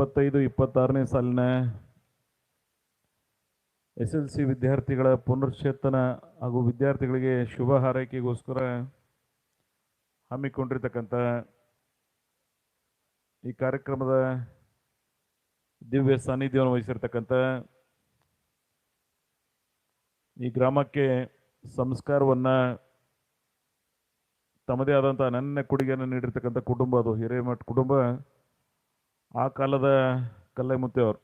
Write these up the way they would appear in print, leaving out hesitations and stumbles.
2025-26ನೇ ಸಾಲಿನ SLC ವಿದ್ಯಾರ್ಥಿಗಳ ಪುನಶ್ಚೇತನ ಹಾಗೂ ವಿದ್ಯಾರ್ಥಿಗಳಿಗೆ ಶುಭ ಹಾರೈಕೆಗೋಸ್ಕರ ಹಮ್ಮಿಕೊಂಡಿರತಕ್ಕಂಥ ಈ ಕಾರ್ಯಕ್ರಮದ ದಿವ್ಯ ಸಾನ್ನಿಧ್ಯವನ್ನು ವಹಿಸಿರ್ತಕ್ಕಂಥ ಈ ಗ್ರಾಮಕ್ಕೆ ಸಂಸ್ಕಾರವನ್ನು ತಮ್ಮದೇ ಆದಂಥ ಅನನ್ಯ ಕೊಡುಗೆಯನ್ನು ನೀಡಿರ್ತಕ್ಕಂಥ ಕುಟುಂಬ ಅದು ಹಿರೇಮಠ ಕುಟುಂಬ. ಆ ಕಾಲದ ಕಲ್ಲೈಮುತ್ತಿಯವರು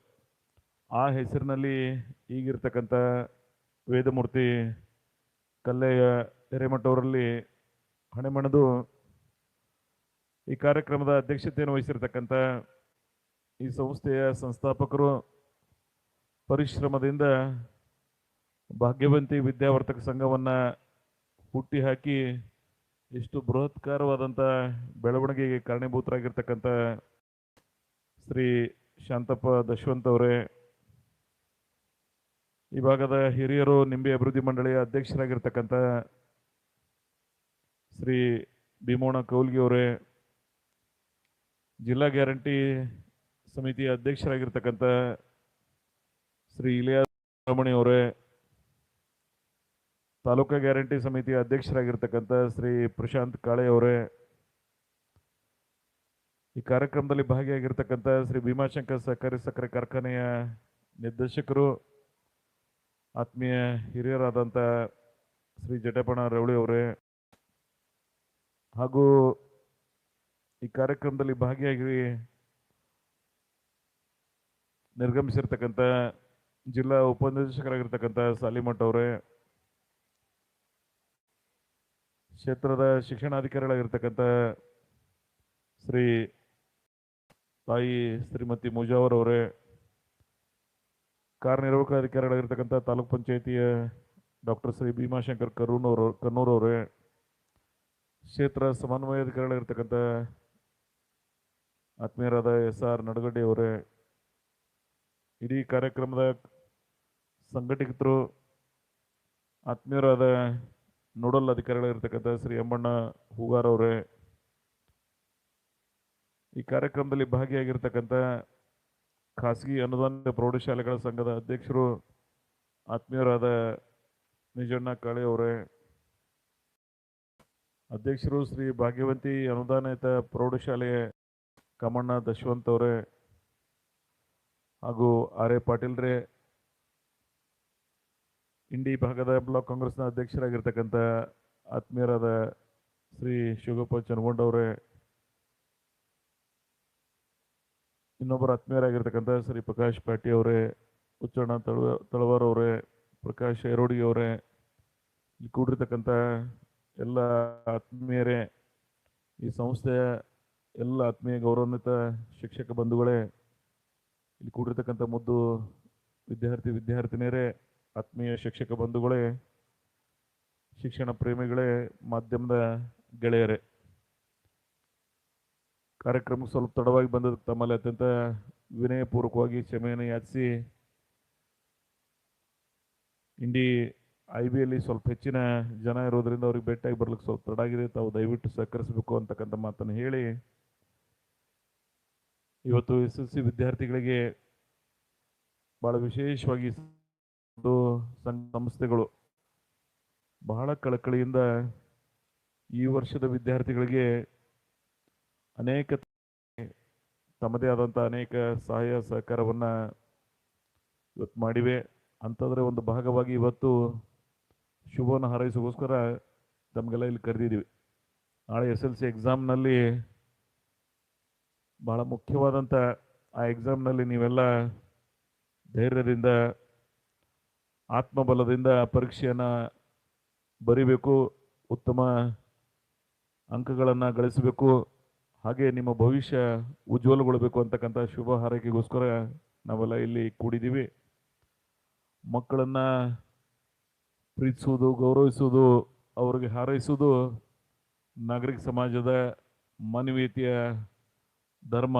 ಆ ಹೆಸರಿನಲ್ಲಿ ಈಗಿರ್ತಕ್ಕಂಥ ವೇದಮೂರ್ತಿ ಕಲ್ಲಯ್ಯ ಹಿರೇಮಠವರಲ್ಲಿ ಹಣೆಮಣದು ಈ ಕಾರ್ಯಕ್ರಮದ ಅಧ್ಯಕ್ಷತೆಯನ್ನು ವಹಿಸಿರ್ತಕ್ಕಂಥ ಈ ಸಂಸ್ಥೆಯ ಸಂಸ್ಥಾಪಕರು ಪರಿಶ್ರಮದಿಂದ ಭಾಗ್ಯವಂತಿ ವಿದ್ಯಾವರ್ತಕ ಸಂಘವನ್ನು ಹುಟ್ಟಿ ಹಾಕಿ ಇಷ್ಟು ಬೃಹತ್ಕಾರವಾದಂಥ ಬೆಳವಣಿಗೆಗೆ ಕಾರಣೀಭೂತರಾಗಿರ್ತಕ್ಕಂಥ ಶ್ರೀ ಶಾಂತಪ್ಪ ದಶವಂತ್ ಅವರೇ, ಈ ಭಾಗದ ಹಿರಿಯರು ನಿಂಬೆ ಅಭಿವೃದ್ಧಿ ಮಂಡಳಿಯ ಅಧ್ಯಕ್ಷರಾಗಿರ್ತಕ್ಕಂಥ ಶ್ರೀ ಭೀಮೋಣ ಕೌಲ್ಗಿ ಅವರೇ, ಜಿಲ್ಲಾ ಗ್ಯಾರಂಟಿ ಸಮಿತಿಯ ಅಧ್ಯಕ್ಷರಾಗಿರ್ತಕ್ಕಂಥ ಶ್ರೀ ಇಲಿಯಾಸ್ ರಮಣಿ ಅವರೇ, ತಾಲೂಕಾ ಗ್ಯಾರಂಟಿ ಸಮಿತಿಯ ಅಧ್ಯಕ್ಷರಾಗಿರ್ತಕ್ಕಂಥ ಶ್ರೀ ಪ್ರಶಾಂತ್ ಕಾಳೆ ಅವರೇ, ಈ ಕಾರ್ಯಕ್ರಮದಲ್ಲಿ ಭಾಗಿಯಾಗಿರ್ತಕ್ಕಂಥ ಶ್ರೀ ಭೀಮಾಶಂಕರ್ ಸಹಕಾರಿ ಸಕ್ಕರೆ ಕಾರ್ಖಾನೆಯ ನಿರ್ದೇಶಕರು, ಆತ್ಮೀಯ ಹಿರಿಯರಾದಂಥ ಶ್ರೀ ಜಟಪಣ ರವಳಿ ಅವರೇ, ಹಾಗೂ ಈ ಕಾರ್ಯಕ್ರಮದಲ್ಲಿ ಭಾಗಿಯಾಗಿ ನಿರ್ಗಮಿಸಿರ್ತಕ್ಕಂಥ ಜಿಲ್ಲಾ ಉಪನಿರ್ದೇಶಕರಾಗಿರ್ತಕ್ಕಂಥ ಸಾಲಿಮಠ್ ಅವರೇ, ಕ್ಷೇತ್ರದ ಶಿಕ್ಷಣಾಧಿಕಾರಿಗಳಾಗಿರ್ತಕ್ಕಂಥ ಶ್ರೀ ತಾಯಿ ಶ್ರೀಮತಿ ಮುಜಾವರ್ ಅವರೇ, ಕಾರ್ಯನಿರ್ವಾಹಕ ಅಧಿಕಾರಿಗಳಾಗಿರ್ತಕ್ಕಂಥ ತಾಲೂಕ್ ಪಂಚಾಯಿತಿಯ ಡಾಕ್ಟರ್ ಶ್ರೀ ಭೀಮಾಶಂಕರ್ ಕನ್ನೂರ್ ಅವರೇ, ಕ್ಷೇತ್ರ ಸಮನ್ವಯ ಅಧಿಕಾರಿಗಳಾಗಿರ್ತಕ್ಕಂಥ ಆತ್ಮೀಯರಾದ SR ನಡಗಡ್ಡಿ ಅವರೇ, ಇಡೀ ಕಾರ್ಯಕ್ರಮದ ಸಂಘಟಕರು ಆತ್ಮೀಯರಾದ ನೋಡಲ್ ಅಧಿಕಾರಿಗಳಾಗಿರ್ತಕ್ಕಂಥ ಶ್ರೀ ಎಮ್ಮಣ್ಣ ಹೂಗಾರ್ ಅವರೇ, ಈ ಕಾರ್ಯಕ್ರಮದಲ್ಲಿ ಭಾಗಿಯಾಗಿರ್ತಕ್ಕಂಥ ಖಾಸಗಿ ಅನುದಾನಿತ ಪ್ರೌಢಶಾಲೆಗಳ ಸಂಘದ ಅಧ್ಯಕ್ಷರು ಆತ್ಮೀಯರಾದ ನಿಜಣ್ಣ ಕಾಳೆ ಅವರೇ, ಅಧ್ಯಕ್ಷರು ಶ್ರೀ ಭಾಗ್ಯವಂತಿ ಅನುದಾನಿತ ಪ್ರೌಢಶಾಲೆಯ ಕಮಣ್ಣ ದಶವಂತ್ ಅವರೇ, ಹಾಗೂ ಆರ್ ಎ ಪಾಟೀಲ್ರೇ, ಇಂಡಿ ಭಾಗದ ಬ್ಲಾಕ್ ಕಾಂಗ್ರೆಸ್ನ ಅಧ್ಯಕ್ಷರಾಗಿರ್ತಕ್ಕಂಥ ಆತ್ಮೀಯರಾದ ಶ್ರೀ ಶಿವಗೋಪಾಲ್ ಚನಗೊಂಡ ಅವರೇ, ಇನ್ನೊಬ್ಬರು ಆತ್ಮೀಯರಾಗಿರ್ತಕ್ಕಂಥ ಶ್ರೀ ಪ್ರಕಾಶ್ ಪಾಟಿ ಅವರೇ, ಹುಚ್ಚಣ್ಣ ತಳವಾರ್ ಅವರೇ, ಪ್ರಕಾಶ್ ಐರೋಡಿ ಅವರೇ, ಇಲ್ಲಿ ಕೂಡಿರ್ತಕ್ಕಂಥ ಎಲ್ಲ ಆತ್ಮೀಯರೇ, ಈ ಸಂಸ್ಥೆಯ ಎಲ್ಲ ಆತ್ಮೀಯ ಗೌರವಾನ್ವಿತ ಶಿಕ್ಷಕ ಬಂಧುಗಳೇ, ಇಲ್ಲಿ ಕೂಡಿರ್ತಕ್ಕಂಥ ಮುದ್ದು ವಿದ್ಯಾರ್ಥಿನಿಯರೇ, ಆತ್ಮೀಯ ಶಿಕ್ಷಕ ಬಂಧುಗಳೇ, ಶಿಕ್ಷಣ ಪ್ರೇಮಿಗಳೇ, ಮಾಧ್ಯಮದ ಗೆಳೆಯರೇ, ಕಾರ್ಯಕ್ರಮಕ್ಕೆ ಸ್ವಲ್ಪ ತಡವಾಗಿ ಬಂದದಕ್ಕೆ ತಮ್ಮಲ್ಲಿ ಅತ್ಯಂತ ವಿನಯಪೂರ್ವಕವಾಗಿ ಕ್ಷಮೆಯನ್ನು ಯಾಚಿಸಿ, ಇಂಡಿ IBಯಲ್ಲಿ ಸ್ವಲ್ಪ ಹೆಚ್ಚಿನ ಜನ ಇರೋದ್ರಿಂದ ಅವ್ರಿಗೆ ಭೇಟಿಯಾಗಿ ಬರ್ಲಿಕ್ಕೆ ಸ್ವಲ್ಪ ತಡ ಆಗಿದೆ, ತಾವು ದಯವಿಟ್ಟು ಸಹಕರಿಸಬೇಕು ಅಂತಕ್ಕಂಥ ಮಾತನ್ನು ಹೇಳಿ, ಇವತ್ತು SLC ವಿದ್ಯಾರ್ಥಿಗಳಿಗೆ ಬಹಳ ವಿಶೇಷವಾಗಿ ಸಂಸ್ಥೆಗಳು ಬಹಳ ಕಳಕಳಿಯಿಂದ ಈ ವರ್ಷದ ವಿದ್ಯಾರ್ಥಿಗಳಿಗೆ ಅನೇಕ ತಮ್ಮದೇ ಆದಂಥ ಅನೇಕ ಸಹಾಯ ಸಹಕಾರವನ್ನು ಇವತ್ತು ಮಾಡಿವೆ. ಅಂಥದ್ರೆ ಒಂದು ಭಾಗವಾಗಿ ಇವತ್ತು ಶುಭವನ್ನು ಹಾರೈಸೋಗೋಸ್ಕರ ತಮಗೆಲ್ಲ ಇಲ್ಲಿ ಕರೆದಿದ್ದೀವಿ. ನಾಳೆ SLC ಎಕ್ಸಾಮ್ನಲ್ಲಿ ಬಹಳ ಮುಖ್ಯವಾದಂಥ ಆ ಎಕ್ಸಾಮ್ನಲ್ಲಿ ನೀವೆಲ್ಲ ಧೈರ್ಯದಿಂದ ಆತ್ಮಬಲದಿಂದ ಪರೀಕ್ಷೆಯನ್ನು ಬರಿಬೇಕು, ಉತ್ತಮ ಅಂಕಗಳನ್ನು ಗಳಿಸಬೇಕು, ಹಾಗೆ ನಿಮ್ಮ ಭವಿಷ್ಯ ಉಜ್ವಲಗೊಳ್ಳಬೇಕು ಅಂತಕ್ಕಂಥ ಶುಭ ಹಾರೈಕೆಗೋಸ್ಕರ ನಾವೆಲ್ಲ ಇಲ್ಲಿ ಕೂಡಿದ್ದೀವಿ. ಮಕ್ಕಳನ್ನು ಪ್ರೀತಿಸುವುದು, ಗೌರವಿಸುವುದು, ಅವರಿಗೆ ಹಾರೈಸುವುದು ನಾಗರಿಕ ಸಮಾಜದ ಮಾನವೀಯತೆಯ ಧರ್ಮ.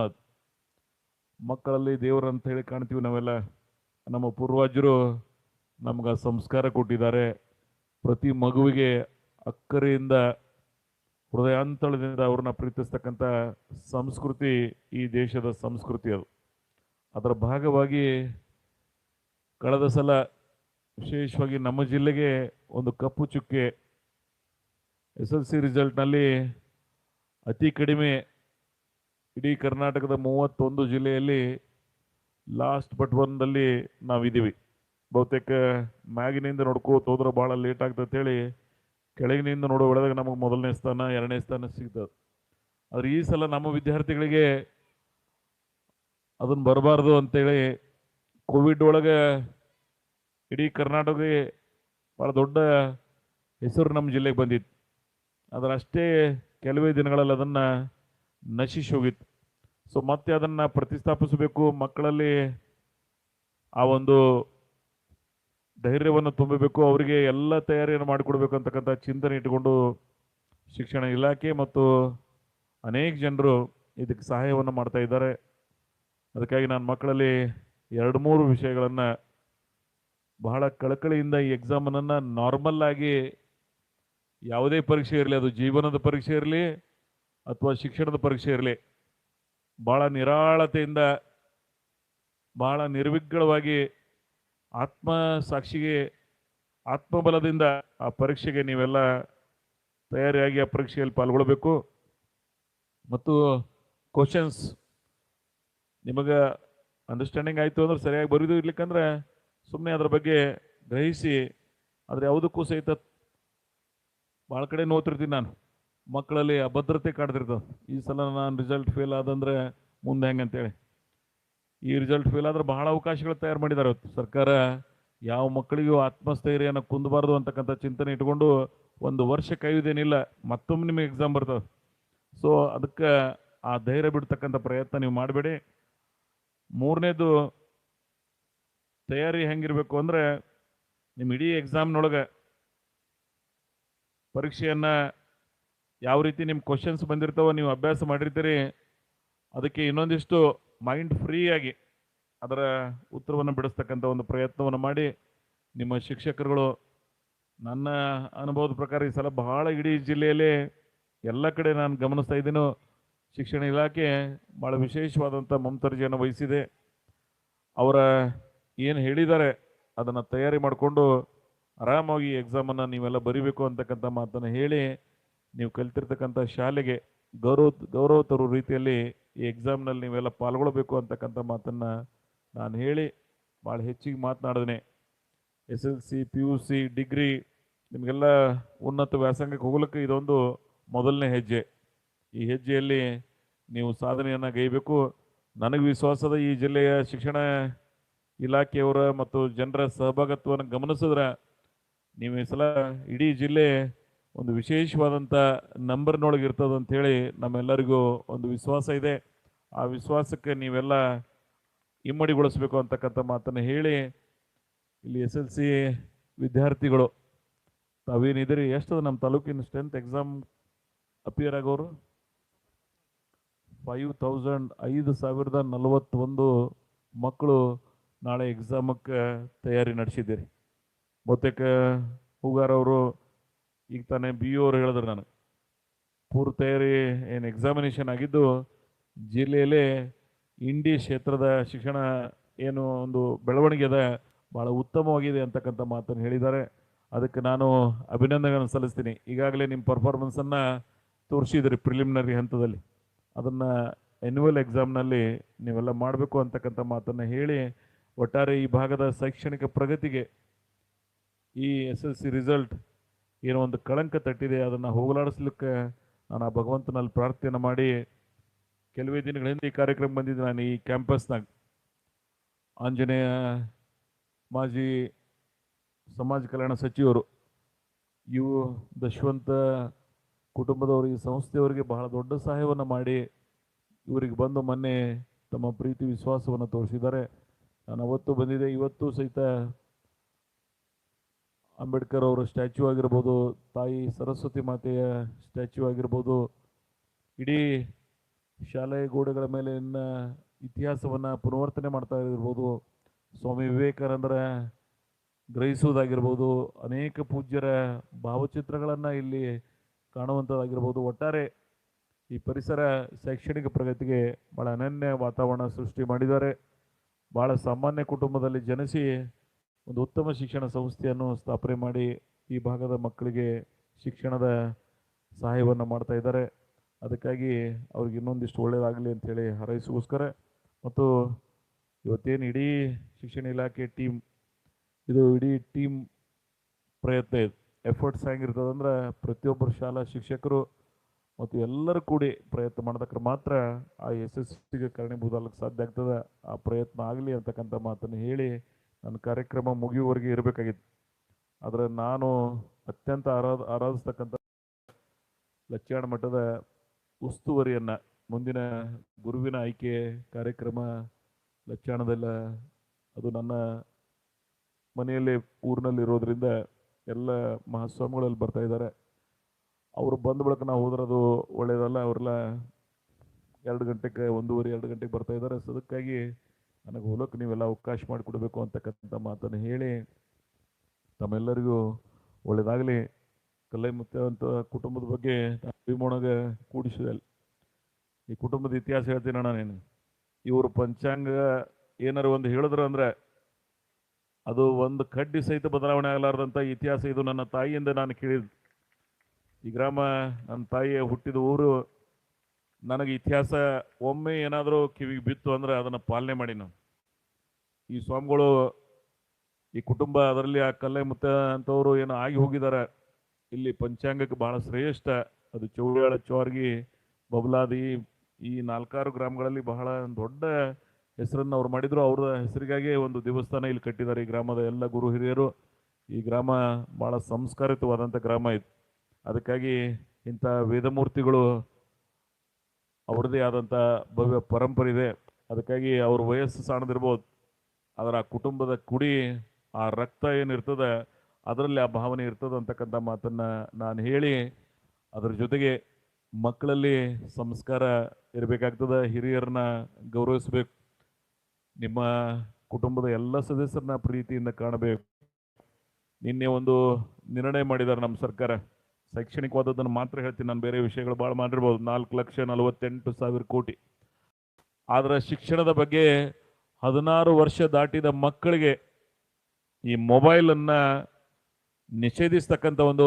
ಮಕ್ಕಳಲ್ಲಿ ದೇವರಂತ ಹೇಳಿ ಕಾಣ್ತೀವಿ ನಾವೆಲ್ಲ. ನಮ್ಮ ಪೂರ್ವಜರು ನಮ್ಗೆ ಸಂಸ್ಕಾರ ಕೊಟ್ಟಿದ್ದಾರೆ. ಪ್ರತಿ ಮಗುವಿಗೆ ಅಕ್ಕರೆಯಿಂದ ಹೃದಯಾಂತಳದಿಂದ ಅವ್ರನ್ನ ಪ್ರೀತಿಸ್ತಕ್ಕಂಥ ಸಂಸ್ಕೃತಿ ಈ ದೇಶದ ಸಂಸ್ಕೃತಿ ಅದು. ಅದರ ಭಾಗವಾಗಿ ಕಳೆದ ಸಲ ವಿಶೇಷವಾಗಿ ನಮ್ಮ ಜಿಲ್ಲೆಗೆ ಒಂದು ಕಪ್ಪು ಚುಕ್ಕೆ SLC ರಿಸಲ್ಟ್ನಲ್ಲಿ ಅತಿ ಕಡಿಮೆ ಇಡೀ ಕರ್ನಾಟಕದ 31 ಜಿಲ್ಲೆಯಲ್ಲಿ ಲಾಸ್ಟ್ ಬಟ್ ಒಂದಲ್ಲಿ ನಾವಿದ್ದೀವಿ. ಬಹುತೇಕ ಮ್ಯಾಗಿನಿಂದ ನೋಡ್ಕೋತ ಹೋದ್ರೆ ಭಾಳ ಲೇಟ್ ಆಗ್ತದೆ ಹೇಳಿ ಕೆಳಗಿನಿಂದ ನೋಡೋ ಒಳಗೆ ನಮಗೆ ಮೊದಲನೇ ಸ್ಥಾನ 2ನೇ ಸ್ಥಾನ ಸಿಗ್ತದೆ. ಆದ್ರೆ ಈ ಸಲ ನಮ್ಮ ವಿದ್ಯಾರ್ಥಿಗಳಿಗೆ ಅದನ್ನು ಬರಬಾರ್ದು ಅಂತೇಳಿ ಕೋವಿಡ್ ಒಳಗೆ ಇಡೀ ಕರ್ನಾಟಕಕ್ಕೆ ಭಾಳ ದೊಡ್ಡ ಹೆಸರು ನಮ್ಮ ಜಿಲ್ಲೆಗೆ ಬಂದಿತ್ತು. ಅದರ ಅಷ್ಟೇ ಕೆಲವೇ ದಿನಗಳಲ್ಲಿ ಅದನ್ನು ನಶಿಸಿ ಹೋಗಿತ್ತು. ಸೊ ಮತ್ತೆ ಅದನ್ನು ಪ್ರತಿಷ್ಠಾಪಿಸಬೇಕು, ಮಕ್ಕಳಲ್ಲಿ ಆ ಒಂದು ಧೈರ್ಯವನ್ನು ತುಂಬಬೇಕು, ಅವರಿಗೆ ಎಲ್ಲ ತಯಾರಿಯನ್ನು ಮಾಡಿಕೊಡ್ಬೇಕು ಅಂತಕ್ಕಂಥ ಚಿಂತನೆ ಇಟ್ಟುಕೊಂಡು ಶಿಕ್ಷಣ ಇಲಾಖೆ ಮತ್ತು ಅನೇಕ ಜನರು ಇದಕ್ಕೆ ಸಹಾಯವನ್ನು ಮಾಡ್ತಾ ಇದ್ದಾರೆ. ಅದಕ್ಕಾಗಿ ನಾನು ಮಕ್ಕಳಲ್ಲಿ 2-3 ವಿಷಯಗಳನ್ನು ಬಹಳ ಕಳಕಳಿಯಿಂದ ಈ ಎಕ್ಸಾಮನ್ನು ನಾರ್ಮಲ್ ಆಗಿ ಯಾವುದೇ ಪರೀಕ್ಷೆ ಇರಲಿ, ಅದು ಜೀವನದ ಪರೀಕ್ಷೆ ಇರಲಿ ಅಥವಾ ಶಿಕ್ಷಣದ ಪರೀಕ್ಷೆ ಇರಲಿ, ಭಾಳ ನಿರಾಳತೆಯಿಂದ ಬಹಳ ನಿರ್ವಿಘ್ನವಾಗಿ ಆತ್ಮ ಸಾಕ್ಷಿಗೆ ಆತ್ಮಬಲದಿಂದ ಆ ಪರೀಕ್ಷೆಗೆ ನೀವೆಲ್ಲ ತಯಾರಿಯಾಗಿ ಆ ಪರೀಕ್ಷೆಯಲ್ಲಿ ಪಾಲ್ಗೊಳ್ಬೇಕು. ಮತ್ತು ಕ್ವಶನ್ಸ್ ನಿಮಗೆ ಅಂಡರ್ಸ್ಟ್ಯಾಂಡಿಂಗ್ ಆಯಿತು ಅಂದ್ರೆ ಸರಿಯಾಗಿ ಬರೆದು ಇರ್ಲಿಕ್ಕಂದ್ರೆ ಸುಮ್ಮನೆ ಅದ್ರ ಬಗ್ಗೆ ಗ್ರಹಿಸಿ ಆದರೆ ಯಾವುದಕ್ಕೂ ಸಹಿತ ಭಾಳ ಕಡೆ ನೋಡ್ತಿರ್ತೀನಿ ನಾನು, ಮಕ್ಕಳಲ್ಲಿ ಅಭದ್ರತೆ ಕಾಡ್ತಿರ್ತದೆ. ಈ ಸಲ ನಾನು ರಿಸಲ್ಟ್ ಫೇಲ್ ಆದಂದ್ರೆ ಮುಂದೆ ಹೆಂಗಂತೇಳಿ, ಈ ರಿಸಲ್ಟ್ ಫೇಲ್ ಆದ್ರೆ ಬಹಳ ಅವಕಾಶಗಳು ತಯಾರು ಮಾಡಿದ್ದಾರೆ ಇವತ್ತು ಸರ್ಕಾರ. ಯಾವ ಮಕ್ಕಳಿಗೂ ಆತ್ಮಸ್ಥೈರ್ಯನ ಕುಂದಬಾರ್ದು ಅಂತಕ್ಕಂಥ ಚಿಂತನೆ ಇಟ್ಕೊಂಡು 1 ವರ್ಷ ಕಾಯುವುದೇನಿಲ್ಲ, ಮತ್ತೊಮ್ಮೆ ನಿಮಗೆ ಎಕ್ಸಾಮ್ ಬರ್ತದೆ. ಸೊ ಅದಕ್ಕೆ ಆ ಧೈರ್ಯ ಬಿಡ್ತಕ್ಕಂಥ ಪ್ರಯತ್ನ ನೀವು ಮಾಡಬೇಡಿ. 3ನೇದು ತಯಾರಿ ಹೆಂಗಿರಬೇಕು ಅಂದರೆ, ನಿಮ್ಮ ಇಡೀ ಎಕ್ಸಾಮ್ನೊಳಗೆ ಪರೀಕ್ಷೆಯನ್ನು ಯಾವ ರೀತಿ ನಿಮ್ಮ ಕ್ವಶನ್ಸ್ ಬಂದಿರ್ತಾವೋ ನೀವು ಅಭ್ಯಾಸ ಮಾಡಿರ್ತೀರಿ, ಅದಕ್ಕೆ ಇನ್ನೊಂದಿಷ್ಟು ಮೈಂಡ್ ಫ್ರೀ ಆಗಿ ಅದರ ಉತ್ತರವನ್ನು ಬಿಡಿಸ್ತಕ್ಕಂಥ ಒಂದು ಪ್ರಯತ್ನವನ್ನು ಮಾಡಿ ನಿಮ್ಮ ಶಿಕ್ಷಕರುಗಳು, ನನ್ನ ಅನುಭವದ ಪ್ರಕಾರ ಈ ಸಲ ಬಹಳ ಇಡೀ ಜಿಲ್ಲೆಯಲ್ಲಿ ಎಲ್ಲ ಕಡೆ ನಾನು ಗಮನಿಸ್ತಾ ಇದ್ದೀನೋ ಶಿಕ್ಷಣ ಇಲಾಖೆ ಭಾಳ ವಿಶೇಷವಾದಂಥ ಮಮತರ್ಜಿಯನ್ನು ವಹಿಸಿದೆ. ಅವರ ಏನು ಹೇಳಿದ್ದಾರೆ ಅದನ್ನು ತಯಾರಿ ಮಾಡಿಕೊಂಡು ಆರಾಮಾಗಿ ಎಕ್ಸಾಮನ್ನು ನೀವೆಲ್ಲ ಬರೀಬೇಕು ಅಂತಕ್ಕಂಥ ಮಾತನ್ನು ಹೇಳಿ, ನೀವು ಕಲಿತಿರ್ತಕ್ಕಂಥ ಶಾಲೆಗೆ ಗೌರವ ತರೋ ರೀತಿಯಲ್ಲಿ ಈ ಎಕ್ಸಾಮ್ನಲ್ಲಿ ನೀವೆಲ್ಲ ಪಾಲ್ಗೊಳ್ಬೇಕು ಅಂತಕ್ಕಂಥ ಮಾತನ್ನು ನಾನು ಹೇಳಿ ಭಾಳ ಹೆಚ್ಚಿಗೆ ಮಾತನಾಡಿದೆ. SLC PUC ಡಿಗ್ರಿ ನಿಮಗೆಲ್ಲ ಉನ್ನತ ವ್ಯಾಸಂಗಕ್ಕೆ ಹೋಗ್ಲಿಕ್ಕೆ ಇದೊಂದು ಮೊದಲನೇ ಹೆಜ್ಜೆ. ಈ ಹೆಜ್ಜೆಯಲ್ಲಿ ನೀವು ಸಾಧನೆಯನ್ನು ಗೈಬೇಕು. ನನಗೆ ವಿಶ್ವಾಸದ ಈ ಜಿಲ್ಲೆಯ ಶಿಕ್ಷಣ ಇಲಾಖೆಯವರ ಮತ್ತು ಜನರ ಸಹಭಾಗಿತ್ವವನ್ನು ಗಮನಿಸಿದ್ರೆ ನೀವು ಈ ಸಲ ಇಡೀ ಜಿಲ್ಲೆ ಒಂದು ವಿಶೇಷವಾದಂಥ ನಂಬರ್ನೊಳಗೆ ಇರ್ತದೆ ಅಂಥೇಳಿ ನಮ್ಮೆಲ್ಲರಿಗೂ ಒಂದು ವಿಶ್ವಾಸ ಇದೆ. ಆ ವಿಶ್ವಾಸಕ್ಕೆ ನೀವೆಲ್ಲ ಇಮ್ಮಡಿಗೊಳಿಸ್ಬೇಕು ಅಂತಕ್ಕಂಥ ಮಾತನ್ನು ಹೇಳಿ, ಇಲ್ಲಿ SLC ವಿದ್ಯಾರ್ಥಿಗಳು ತಾವೇನಿದ್ದೀರಿ, ಎಷ್ಟು ನಮ್ಮ ತಾಲೂಕಿನ ಸ್ಟ್ರೆಂತ್ ಎಕ್ಸಾಮ್ ಅಪಿಯರ್ ಆಗೋರು 5,041 ಮಕ್ಕಳು ನಾಳೆ ಎಕ್ಸಾಮಕ್ಕೆ ತಯಾರಿ ನಡೆಸಿದ್ದೀರಿ. ಬಹುತೇಕ ಹೂಗಾರವರು ಈಗ ತಾನೇ BO ಅವರು ಹೇಳಿದ್ರು ನನಗೆ ಪೂರ್ವ ತಯಾರಿ ಏನು ಎಕ್ಸಾಮಿನೇಷನ್ ಆಗಿದ್ದು ಜಿಲ್ಲೆಯಲ್ಲೇ ಇಂಡಿ ಕ್ಷೇತ್ರದ ಶಿಕ್ಷಣ ಏನು ಒಂದು ಬೆಳವಣಿಗೆ ಅದ ಭಾಳ ಉತ್ತಮವಾಗಿದೆ ಅಂತಕ್ಕಂಥ ಮಾತನ್ನು ಹೇಳಿದ್ದಾರೆ. ಅದಕ್ಕೆ ನಾನು ಅಭಿನಂದನೆಗಳನ್ನು ಸಲ್ಲಿಸ್ತೀನಿ. ಈಗಾಗಲೇ ನಿಮ್ಮ ಪರ್ಫಾರ್ಮೆನ್ಸನ್ನು ತೋರಿಸಿದ್ರಿ ಪ್ರಿಲಿಮಿನರಿ ಹಂತದಲ್ಲಿ, ಅದನ್ನು ಆ್ಯನ್ಯುವಲ್ ಎಕ್ಸಾಮ್ನಲ್ಲಿ ನೀವೆಲ್ಲ ಮಾಡಬೇಕು ಅಂತಕ್ಕಂಥ ಮಾತನ್ನು ಹೇಳಿ, ಒಟ್ಟಾರೆ ಈ ಭಾಗದ ಶೈಕ್ಷಣಿಕ ಪ್ರಗತಿಗೆ ಈ SLC ರಿಸಲ್ಟ್ ಏನೋ ಒಂದು ಕಳಂಕ ತಟ್ಟಿದೆ, ಅದನ್ನು ಹೋಗಲಾಡಿಸ್ಲಿಕ್ಕೆ ನಾನು ಆ ಭಗವಂತನಲ್ಲಿ ಪ್ರಾರ್ಥನೆ ಮಾಡಿ, ಕೆಲವೇ ದಿನಗಳ ಹಿಂದೆ ಈ ಕಾರ್ಯಕ್ರಮ ಬಂದಿದ್ದೆ ನಾನು ಈ ಕ್ಯಾಂಪಸ್ನಾಗ. ಆಂಜನೇಯ ಮಾಜಿ ಸಮಾಜ ಕಲ್ಯಾಣ ಸಚಿವರು, ಇವು ದಶವಂತ ಕುಟುಂಬದವರು, ಈ ಸಂಸ್ಥೆಯವರಿಗೆ ಬಹಳ ದೊಡ್ಡ ಸಹಾಯವನ್ನು ಮಾಡಿ ಇವರಿಗೆ ಬಂದು ಮೊನ್ನೆ ತಮ್ಮ ಪ್ರೀತಿ ವಿಶ್ವಾಸವನ್ನು ತೋರಿಸಿದ್ದಾರೆ. ನಾನು ಅವತ್ತು ಬಂದಿದ್ದೆ, ಇವತ್ತು ಸಹಿತ ಅಂಬೇಡ್ಕರ್ ಅವರ ಸ್ಟ್ಯಾಚ್ಯೂ ಆಗಿರ್ಬೋದು, ತಾಯಿ ಸರಸ್ವತಿ ಮಾತೆಯ ಸ್ಟ್ಯಾಚ್ಯೂ ಆಗಿರ್ಬೋದು, ಇಡೀ ಶಾಲೆಯ ಗೋಡೆಗಳ ಮೇಲೆ ಇತಿಹಾಸವನ್ನು ಪುನರ್ವರ್ತನೆ ಮಾಡ್ತಾ ಇರ್ಬೋದು, ಸ್ವಾಮಿ ವಿವೇಕಾನಂದರ ಗ್ರಹಿಸುವುದಾಗಿರ್ಬೋದು, ಅನೇಕ ಪೂಜ್ಯರ ಭಾವಚಿತ್ರಗಳನ್ನು ಇಲ್ಲಿ ಕಾಣುವಂಥದ್ದಾಗಿರ್ಬೋದು. ಒಟ್ಟಾರೆ ಈ ಪರಿಸರ ಶೈಕ್ಷಣಿಕ ಪ್ರಗತಿಗೆ ಭಾಳ ಅನನ್ಯ ವಾತಾವರಣ ಸೃಷ್ಟಿ ಮಾಡಿದ್ದಾರೆ. ಭಾಳ ಸಾಮಾನ್ಯ ಕುಟುಂಬದಲ್ಲಿ ಜನಿಸಿ ಒಂದು ಉತ್ತಮ ಶಿಕ್ಷಣ ಸಂಸ್ಥೆಯನ್ನು ಸ್ಥಾಪನೆ ಮಾಡಿ ಈ ಭಾಗದ ಮಕ್ಕಳಿಗೆ ಶಿಕ್ಷಣದ ಸಹಾಯವನ್ನು ಮಾಡ್ತಾ ಇದ್ದಾರೆ. ಅದಕ್ಕಾಗಿ ಅವ್ರಿಗೆ ಇನ್ನೊಂದಿಷ್ಟು ಒಳ್ಳೆಯದಾಗಲಿ ಅಂಥೇಳಿ ಹಾರೈಸೋಸ್ಕರ ಮತ್ತು ಇವತ್ತೇನು ಇಡೀ ಶಿಕ್ಷಣ ಇಲಾಖೆ ಟೀಮ್ ಇದು ಇಡೀ ಟೀಮ್ ಪ್ರಯತ್ನ ಇದೆ. ಎಫರ್ಟ್ಸ್ ಹೆಂಗಿರ್ತದಂದ್ರೆ ಪ್ರತಿಯೊಬ್ಬರು ಶಾಲಾ ಶಿಕ್ಷಕರು ಮತ್ತು ಎಲ್ಲರೂ ಕೂಡಿ ಪ್ರಯತ್ನ ಮಾಡಿದಕ್ಕೆ ಮಾತ್ರ ಆ ಯಶಸ್ಸಿಗೆ ಕಾರಣೀಭೂತಕ್ಕೆ ಸಾಧ್ಯ ಆಗ್ತದೆ. ಆ ಪ್ರಯತ್ನ ಆಗಲಿ ಅಂತಕ್ಕಂಥ ಮಾತನ್ನು ಹೇಳಿ ನನ್ನ ಕಾರ್ಯಕ್ರಮ ಮುಗಿಯುವವರೆಗೆ ಇರಬೇಕಾಗಿತ್ತು. ಆದರೆ ನಾನು ಅತ್ಯಂತ ಆರಾಧಿಸ್ತಕ್ಕಂಥ ಲಚ್ಚಾಣ ಮಠದ ಉಸ್ತುವಾರಿಯನ್ನು ಮುಂದಿನ ಗುರುವಿನ ಆಯ್ಕೆ ಕಾರ್ಯಕ್ರಮ ಲಚ್ಚಾಣದಲ್ಲ ಅದು ನನ್ನ ಮನೆಯಲ್ಲೇ ಊರಿನಲ್ಲಿ ಇರೋದ್ರಿಂದ ಎಲ್ಲ ಮಹಾಸ್ವಾಮಿಗಳಲ್ಲಿ ಬರ್ತಾ ಇದ್ದಾರೆ. ಅವರು ಬಂದ ಬಳಿಕ ನಾವು ಹೋದ್ರೆ ಅದು ಒಳ್ಳೆಯದಲ್ಲ. ಅವರೆಲ್ಲ 2 ಗಂಟೆಗೆ 1:30 2 ಗಂಟೆಗೆ ಬರ್ತಾ ಇದ್ದಾರೆ. ಸೊ ಅದಕ್ಕಾಗಿ ನನಗೆ ಹೋಲಕ್ಕೆ ನೀವೆಲ್ಲ ಅವಕಾಶ ಮಾಡಿಕೊಡ್ಬೇಕು ಅಂತಕ್ಕಂಥ ಮಾತನ್ನು ಹೇಳಿ ತಮ್ಮೆಲ್ಲರಿಗೂ ಒಳ್ಳೆಯದಾಗಲಿ. ಕಲ್ಲೈ ಮುತ್ತೆ ಅಂತ ಕುಟುಂಬದ ಬಗ್ಗೆ ಭೀಮೋಣಗೆ ಕೂಡಿಸಿದೆ. ಈ ಕುಟುಂಬದ ಇತಿಹಾಸ ಹೇಳ್ತೀನಿ ಅಣ್ಣ ನೀನು. ಇವರು ಪಂಚಾಂಗ ಏನಾರು ಒಂದು ಹೇಳಿದ್ರು ಅಂದರೆ ಅದು ಒಂದು ಕಡ್ಡಿ ಸಹಿತ ಬದಲಾವಣೆ ಆಗಲಾರ್ದಂಥ ಇತಿಹಾಸ ಇದು. ನನ್ನ ತಾಯಿಯಿಂದ ನಾನು ಕೇಳಿದ್ದು. ಈ ಗ್ರಾಮ ನನ್ನ ತಾಯಿಯ ಹುಟ್ಟಿದ ಊರು. ನನಗೆ ಇತಿಹಾಸ ಒಮ್ಮೆ ಏನಾದರೂ ಕಿವಿಗೆ ಬಿತ್ತು ಅಂದರೆ ಅದನ್ನು ಪಾಲನೆ ಮಾಡಿ ನಾನು ಈ ಸ್ವಾಮಿಗಳು ಈ ಕುಟುಂಬ ಅದರಲ್ಲಿ ಆ ಕಲ್ಲೈ ಮುತ್ತ ಅಂತವರು ಏನೋ ಆಗಿ ಹೋಗಿದ್ದಾರೆ. ಇಲ್ಲಿ ಪಂಚಾಂಗಕ್ಕೆ ಬಹಳ ಶ್ರೇಷ್ಠ. ಅದು ಚೌಡಾಳ, ಚೋರ್ಗಿ, ಬಬಲಾದಿ ಈ 4-6 ಗ್ರಾಮಗಳಲ್ಲಿ ಬಹಳ ದೊಡ್ಡ ಹೆಸರನ್ನು ಅವ್ರು ಮಾಡಿದ್ರು. ಅವರ ಹೆಸರಿಗಾಗಿ ಒಂದು ದೇವಸ್ಥಾನ ಇಲ್ಲಿ ಕಟ್ಟಿದ್ದಾರೆ. ಈ ಗ್ರಾಮದ ಎಲ್ಲ ಗುರು ಹಿರಿಯರು. ಈ ಗ್ರಾಮ ಭಾಳ ಸಂಸ್ಕಾರಿತವಾದಂಥ ಗ್ರಾಮ ಇದು. ಅದಕ್ಕಾಗಿ ಇಂಥ ವೇದಮೂರ್ತಿಗಳು ಅವ್ರದ್ದೇ ಆದಂಥ ಭವ್ಯ ಪರಂಪರೆ ಇದೆ. ಅದಕ್ಕಾಗಿ ಅವ್ರ ವಯಸ್ಸು ಸಣ್ಣದಿರ್ಬೋದು, ಅದರ ಆ ಕುಟುಂಬದ ಕುಡಿ ಆ ರಕ್ತ ಏನಿರ್ತದೆ ಅದರಲ್ಲಿ ಆ ಭಾವನೆ ಇರ್ತದೆ ಅಂತಕ್ಕಂಥ ಮಾತನ್ನು ನಾನು ಹೇಳಿ, ಅದರ ಜೊತೆಗೆ ಮಕ್ಕಳಲ್ಲಿ ಸಂಸ್ಕಾರ ಇರಬೇಕಾಗ್ತದೆ. ಹಿರಿಯರನ್ನ ಗೌರವಿಸಬೇಕು. ನಿಮ್ಮ ಕುಟುಂಬದ ಎಲ್ಲ ಸದಸ್ಯರನ್ನ ಪ್ರೀತಿಯಿಂದ ಕಾಣಬೇಕು. ನಿನ್ನೆ ಒಂದು ನಿರ್ಣಯ ಮಾಡಿದ್ದಾರೆ ನಮ್ಮ ಸರ್ಕಾರ. ಶೈಕ್ಷಣಿಕವಾದದ್ದನ್ನು ಮಾತ್ರ ಹೇಳ್ತೀನಿ, ನಾನು ಬೇರೆ ವಿಷಯಗಳು ಭಾಳ ಮಾಡಿರ್ಬೋದು. 4,48,000 ಕೋಟಿ. ಆದರೆ ಶಿಕ್ಷಣದ ಬಗ್ಗೆ 16 ವರ್ಷ ದಾಟಿದ ಮಕ್ಕಳಿಗೆ ಈ ಮೊಬೈಲನ್ನು ನಿಷೇಧಿಸ್ತಕ್ಕಂಥ ಒಂದು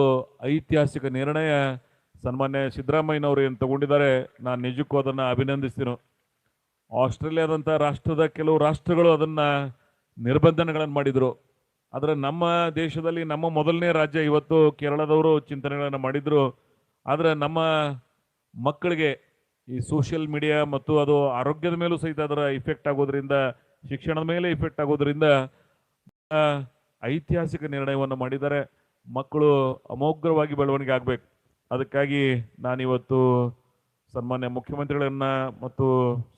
ಐತಿಹಾಸಿಕ ನಿರ್ಣಯ ಸನ್ಮಾನ್ಯ ಸಿದ್ದರಾಮಯ್ಯನವರು ಏನು ತಗೊಂಡಿದ್ದಾರೆ. ನಾನು ನಿಜಕ್ಕೂ ಅದನ್ನು ಅಭಿನಂದಿಸ್ತೀನಿ. ಆಸ್ಟ್ರೇಲಿಯಾದಂಥ ರಾಷ್ಟ್ರದ ಕೆಲವು ರಾಷ್ಟ್ರಗಳು ಅದನ್ನು ನಿರ್ಬಂಧನೆಗಳನ್ನು ಮಾಡಿದರು. ಆದರೆ ನಮ್ಮ ದೇಶದಲ್ಲಿ ನಮ್ಮ ಮೊದಲನೇ ರಾಜ್ಯ ಇವತ್ತು ಕೇರಳದವರು ಚಿಂತನೆಗಳನ್ನು ಮಾಡಿದರು. ಆದರೆ ನಮ್ಮ ಮಕ್ಕಳಿಗೆ ಈ ಸೋಷಿಯಲ್ ಮೀಡಿಯಾ ಮತ್ತು ಅದು ಆರೋಗ್ಯದ ಮೇಲೂ ಸಹಿತ ಅದರ ಇಫೆಕ್ಟ್ ಆಗೋದ್ರಿಂದ, ಶಿಕ್ಷಣದ ಮೇಲೆ ಇಫೆಕ್ಟ್ ಆಗೋದ್ರಿಂದ ಐತಿಹಾಸಿಕ ನಿರ್ಣಯವನ್ನು ಮಾಡಿದ್ದಾರೆ. ಮಕ್ಕಳು ಅಮೋಘವಾಗಿ ಬೆಳವಣಿಗೆ ಆಗಬೇಕು. ಅದಕ್ಕಾಗಿ ನಾನಿವತ್ತು ಸನ್ಮಾನ್ಯ ಮುಖ್ಯಮಂತ್ರಿಗಳನ್ನ ಮತ್ತು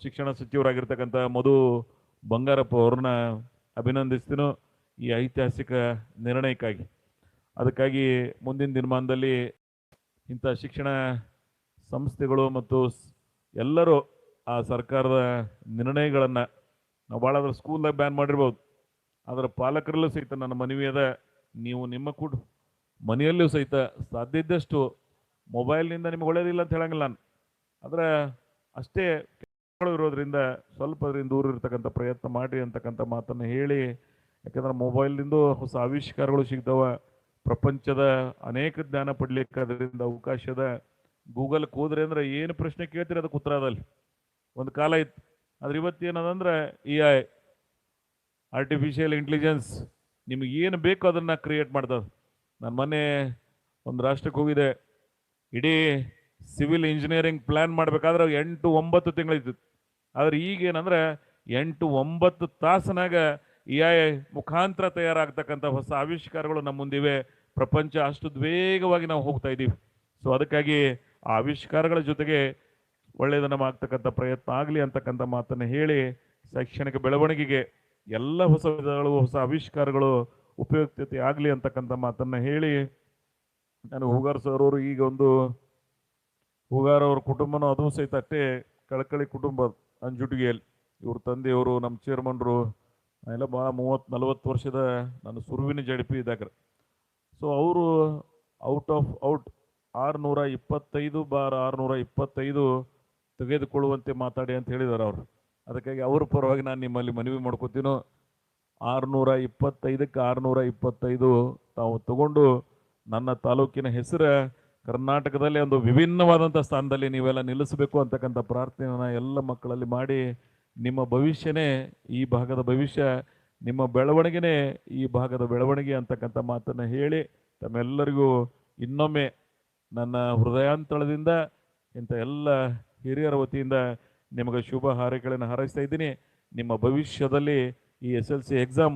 ಶಿಕ್ಷಣ ಸಚಿವರಾಗಿರ್ತಕ್ಕಂಥ ಮಧು ಬಂಗಾರಪ್ಪ ಅವ್ರನ್ನ ಅಭಿನಂದಿಸ್ತೀನೋ ಈ ಐತಿಹಾಸಿಕ ನಿರ್ಣಯಕ್ಕಾಗಿ. ಅದಕ್ಕಾಗಿ ಮುಂದಿನ ದಿನಮಾನದಲ್ಲಿ ಇಂಥ ಶಿಕ್ಷಣ ಸಂಸ್ಥೆಗಳು ಮತ್ತು ಎಲ್ಲರೂ ಆ ಸರ್ಕಾರದ ನಿರ್ಣಯಗಳನ್ನು ನಾವು ಭಾಳ ಅದರ ಸ್ಕೂಲ್ದಾಗ ಬ್ಯಾನ್ ಮಾಡಿರ್ಬೋದು. ಅದರ ಪಾಲಕರಲ್ಲೂ ಸಹಿತ ನನ್ನ ಮನವಿ ಅದ, ನೀವು ನಿಮ್ಮ ಮನೆಯಲ್ಲೂ ಸಹಿತ ಸಾಧ್ಯ ಇದ್ದಷ್ಟು ಮೊಬೈಲ್ನಿಂದ ನಿಮ್ಗೆ ಒಳ್ಳೇದಿಲ್ಲ ಅಂತ ಹೇಳಂಗಿಲ್ಲ ನಾನು. ಆದರೆ ಅಷ್ಟೇ ಇರೋದ್ರಿಂದ ಸ್ವಲ್ಪ ಅದರಿಂದ ದೂರ ಇರ್ತಕ್ಕಂಥ ಪ್ರಯತ್ನ ಮಾಡಿ ಅಂತಕ್ಕಂಥ ಮಾತನ್ನು ಹೇಳಿ, ಯಾಕಂದ್ರೆ ಮೊಬೈಲ್ನಿಂದ ಹೊಸ ಆವಿಷ್ಕಾರಗಳು ಸಿಗ್ತಾವೆ. ಪ್ರಪಂಚದ ಅನೇಕ ಜ್ಞಾನ ಪಡಲಿಕ್ಕೆ ಅದರಿಂದ ಅವಕಾಶದ. ಗೂಗಲ್ಗೆ ಹೋದ್ರೆ ಅಂದರೆ ಏನು ಪ್ರಶ್ನೆ ಕೇಳ್ತೀರಿ ಅದಕ್ಕೆ ಉತ್ತರ ಅದಲ್ಲಿ. ಒಂದು ಕಾಲ ಇತ್ತು. ಆದ್ರೆ ಇವತ್ತೇನದಂದ್ರೆ AI ಆರ್ಟಿಫಿಷಿಯಲ್ ಇಂಟೆಲಿಜೆನ್ಸ್ ನಿಮಗೆ ಏನು ಬೇಕೋ ಅದನ್ನು ಕ್ರಿಯೇಟ್ ಮಾಡ್ತದೆ. ನಾನು ಮೊನ್ನೆ ಒಂದು ರಾಷ್ಟ್ರಕ್ಕೆ ಹೋಗಿದೆ. ಇಡೀ ಸಿವಿಲ್ ಇಂಜಿನಿಯರಿಂಗ್ ಪ್ಲ್ಯಾನ್ ಮಾಡಬೇಕಾದ್ರೆ 8-9 ತಿಂಗಳಿತ್ತು. ಆದರೆ ಈಗೇನಂದ್ರೆ 8-9 ತಾಸಿನಾಗ AI ಮುಖಾಂತರ ತಯಾರಾಗ್ತಕ್ಕಂಥ ಹೊಸ ಆವಿಷ್ಕಾರಗಳು ನಮ್ಮ ಮುಂದಿವೆ. ಪ್ರಪಂಚ ಅಷ್ಟು ವೇಗವಾಗಿ ನಾವು ಹೋಗ್ತಾ ಇದ್ದೀವಿ. ಸೊ ಅದಕ್ಕಾಗಿ ಆ ಆವಿಷ್ಕಾರಗಳ ಜೊತೆಗೆ ಒಳ್ಳೆಯದನ್ನು ಆಗ್ತಕ್ಕಂಥ ಪ್ರಯತ್ನ ಆಗಲಿ ಅಂತಕ್ಕಂಥ ಮಾತನ್ನು ಹೇಳಿ, ಶೈಕ್ಷಣಿಕ ಬೆಳವಣಿಗೆಗೆ ಎಲ್ಲ ಹೊಸ ವಿಧಗಳು, ಹೊಸ ಆವಿಷ್ಕಾರಗಳು ಉಪಯುಕ್ತತೆ ಆಗಲಿ ಅಂತಕ್ಕಂಥ ಮಾತನ್ನು ಹೇಳಿ, ನಾನು ಹೂಗಾರ್ ಸರ್ ಅವರು ಈಗ ಒಂದು ಹೂಗಾರ್ ಅವ್ರ ಕುಟುಂಬನೂ ಅದು ಸಹಿತ ಅಷ್ಟೇ ಕಳಕಳಿ ಕುಟುಂಬ. ಅಂಜುಟಿಗೆಯಲ್ಲಿ ಇವ್ರ ತಂದೆಯವರು ನಮ್ಮ ಚೇರ್ಮನ್ರು ಎಲ್ಲ ಭಾಳ 30-40 ವರ್ಷದ ನಾನು ಸುರುವಿನ ಜಡಿಪಿ ಇದ್ದಾಗ. ಸೊ ಅವರು ಔಟ್ 625/625 ತೆಗೆದುಕೊಳ್ಳುವಂತೆ ಮಾತಾಡಿ ಅಂತ ಹೇಳಿದ್ದಾರೆ ಅವರು. ಅದಕ್ಕಾಗಿ ಅವ್ರ ಪರವಾಗಿ ನಾನು ನಿಮ್ಮಲ್ಲಿ ಮನವಿ ಮಾಡ್ಕೋತೀನೋ 625ಕ್ಕೆ 625 ತಾವು ತಗೊಂಡು ನನ್ನ ತಾಲೂಕಿನ ಹೆಸರು ಕರ್ನಾಟಕದಲ್ಲಿ ಒಂದು ವಿಭಿನ್ನವಾದಂಥ ಸ್ಥಾನದಲ್ಲಿ ನೀವೆಲ್ಲ ನಿಲ್ಲಿಸಬೇಕು ಅಂತಕ್ಕಂಥ ಪ್ರಾರ್ಥನೆಯನ್ನು ಎಲ್ಲ ಮಕ್ಕಳಲ್ಲಿ ಮಾಡಿ ನಿಮ್ಮ ಭವಿಷ್ಯನೇ ಈ ಭಾಗದ ಭವಿಷ್ಯ, ನಿಮ್ಮ ಬೆಳವಣಿಗೆನೇ ಈ ಭಾಗದ ಬೆಳವಣಿಗೆ ಅಂತಕ್ಕಂಥ ಮಾತನ್ನು ಹೇಳಿ ತಮ್ಮೆಲ್ಲರಿಗೂ ಇನ್ನೊಮ್ಮೆ ನನ್ನ ಹೃದಯಾಂತಳದಿಂದ ಇಂಥ ಎಲ್ಲ ಹಿರಿಯರ ವತಿಯಿಂದ ನಿಮಗೆ ಶುಭ ಹಾರೈಕೆಗಳನ್ನು ಹಾರೈಸ್ತಾ ಇದ್ದೀನಿ. ನಿಮ್ಮ ಭವಿಷ್ಯದಲ್ಲಿ ಈ SLC ಎಕ್ಸಾಮ್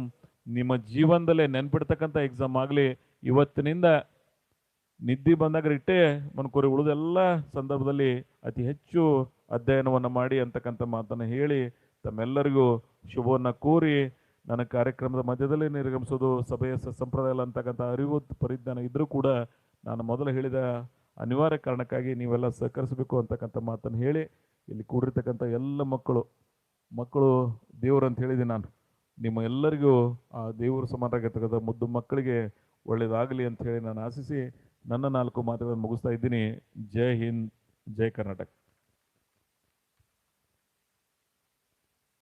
ನಿಮ್ಮ ಜೀವನದಲ್ಲೇ ನೆನ್ಪಿಡ್ತಕ್ಕಂಥ ಎಕ್ಸಾಮ್ ಆಗಲಿ. ಇವತ್ತಿನಿಂದ ನಿದ್ದೆ ಬಂದಾಗ ಇಟ್ಟೇ ಮನ್ಕೋರಿ, ಉಳಿದೆಲ್ಲ ಸಂದರ್ಭದಲ್ಲಿ ಅತಿ ಹೆಚ್ಚು ಅಧ್ಯಯನವನ್ನು ಮಾಡಿ ಅಂತಕ್ಕಂಥ ಮಾತನ್ನು ಹೇಳಿ ತಮ್ಮೆಲ್ಲರಿಗೂ ಶುಭವನ್ನು ಕೋರಿ ನನ್ನ ಕಾರ್ಯಕ್ರಮದ ಮಧ್ಯದಲ್ಲಿ ನಿರ್ಗಮಿಸೋದು ಸಭೆಯ ಸಂಪ್ರದಾಯ ಅಲ್ಲ ಅಂತಕ್ಕಂಥ ಅರಿವು ಪರಿಜ್ಞಾನ ಇದ್ದರೂ ಕೂಡ ನಾನು ಮೊದಲು ಹೇಳಿದ ಅನಿವಾರ್ಯ ಕಾರಣಕ್ಕಾಗಿ ನೀವೆಲ್ಲ ಸಹಕರಿಸಬೇಕು ಅಂತಕ್ಕಂಥ ಮಾತನ್ನು ಹೇಳಿ ಇಲ್ಲಿ ಕೂಡಿರ್ತಕ್ಕಂಥ ಎಲ್ಲ ಮಕ್ಕಳು ದೇವರು ಅಂತ ಹೇಳಿದ್ದೀನಿ ನಾನು. ನಿಮ್ಮ ಎಲ್ಲರಿಗೂ ಆ ದೇವರು ಸಮಾನರಾಗಿರ್ತಕ್ಕಂಥ ಮುದ್ದು ಮಕ್ಕಳಿಗೆ ಒಳ್ಳೆಯದಾಗಲಿ ಅಂತ ಹೇಳಿ ನಾನು ಆಶಿಸಿ ನನ್ನ 4 ಮಾತುಗಳನ್ನು ಮುಗಿಸ್ತಾ ಇದ್ದೀನಿ. ಜೈ ಹಿಂದ್, ಜೈ ಕರ್ನಾಟಕ.